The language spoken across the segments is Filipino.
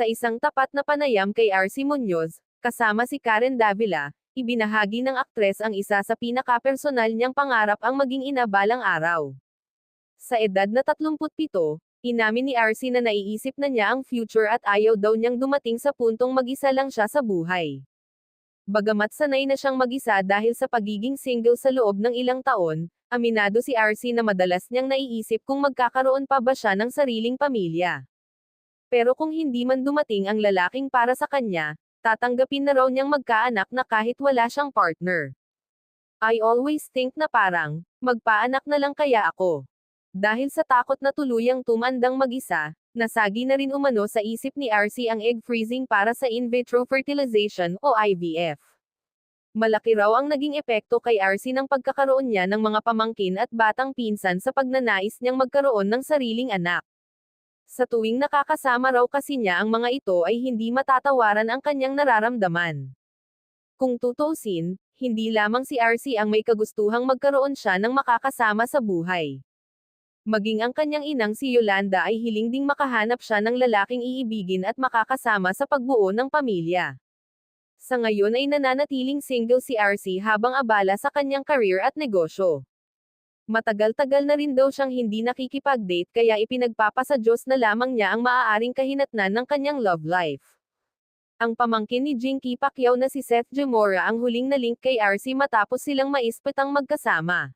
Sa isang tapat na panayam kay RC Muñoz, kasama si Karen Davila, ibinahagi ng aktres ang isa sa pinakapersonal niyang pangarap ang maging ina balang araw. Sa edad na 37, inamin ni RC na naiisip na niya ang future at ayaw daw niyang dumating sa puntong mag-isa lang siya sa buhay. Bagamat sanay na siyang mag-isa dahil sa pagiging single sa loob ng ilang taon, aminado si RC na madalas niyang naiisip kung magkakaroon pa ba siya ng sariling pamilya. Pero kung hindi man dumating ang lalaking para sa kanya, tatanggapin na raw niyang magkaanak na kahit wala siyang partner. I always think na parang, magpaanak na lang kaya ako. Dahil sa takot na tuluyang tumandang mag-isa, nasagi na rin umano sa isip ni RC ang egg freezing para sa in vitro fertilization o IVF. Malaki raw ang naging epekto kay RC ng pagkakaroon niya ng mga pamangkin at batang pinsan sa pagnanais niyang magkaroon ng sariling anak. Sa tuwing nakakasama raw kasi niya ang mga ito ay hindi matatawaran ang kanyang nararamdaman. Kung tutuusin, hindi lamang si RC ang may kagustuhang magkaroon siya ng makakasama sa buhay. Maging ang kanyang inang si Yolanda ay hiling ding makahanap siya ng lalaking iibigin at makakasama sa pagbuo ng pamilya. Sa ngayon ay nananatiling single si RC habang abala sa kanyang career at negosyo. Matagal-tagal na rin daw siyang hindi nakikipag-date kaya ipinagpapasa Diyos na lamang niya ang maaaring kahinatnan ng kanyang love life. Ang pamangkin ni Jinky Pacquiao na si Seth Gemora ang huling na-link kay RC matapos silang maispetang magkasama.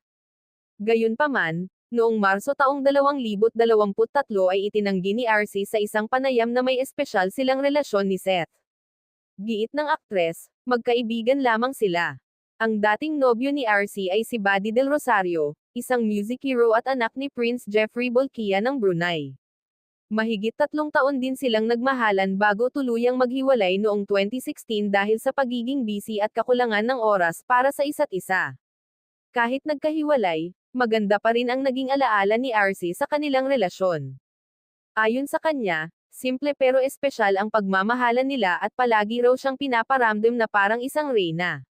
Gayunpaman, noong Marso taong 2023 ay itinanggi ni RC sa isang panayam na may espesyal silang relasyon ni Seth. Giit ng aktres, magkaibigan lamang sila. Ang dating nobyo ni RC ay si Buddy Del Rosario, isang music hero at anak ni Prince Jeffrey Bolkiah ng Brunei. Mahigit 3 taon din silang nagmahalan bago tuluyang maghiwalay noong 2016 dahil sa pagiging busy at kakulangan ng oras para sa isa't isa. Kahit nagkahiwalay, maganda pa rin ang naging alaala ni RC sa kanilang relasyon. Ayon sa kanya, simple pero espesyal ang pagmamahalan nila at palagi raw siyang pinaparamdam na parang isang reyna.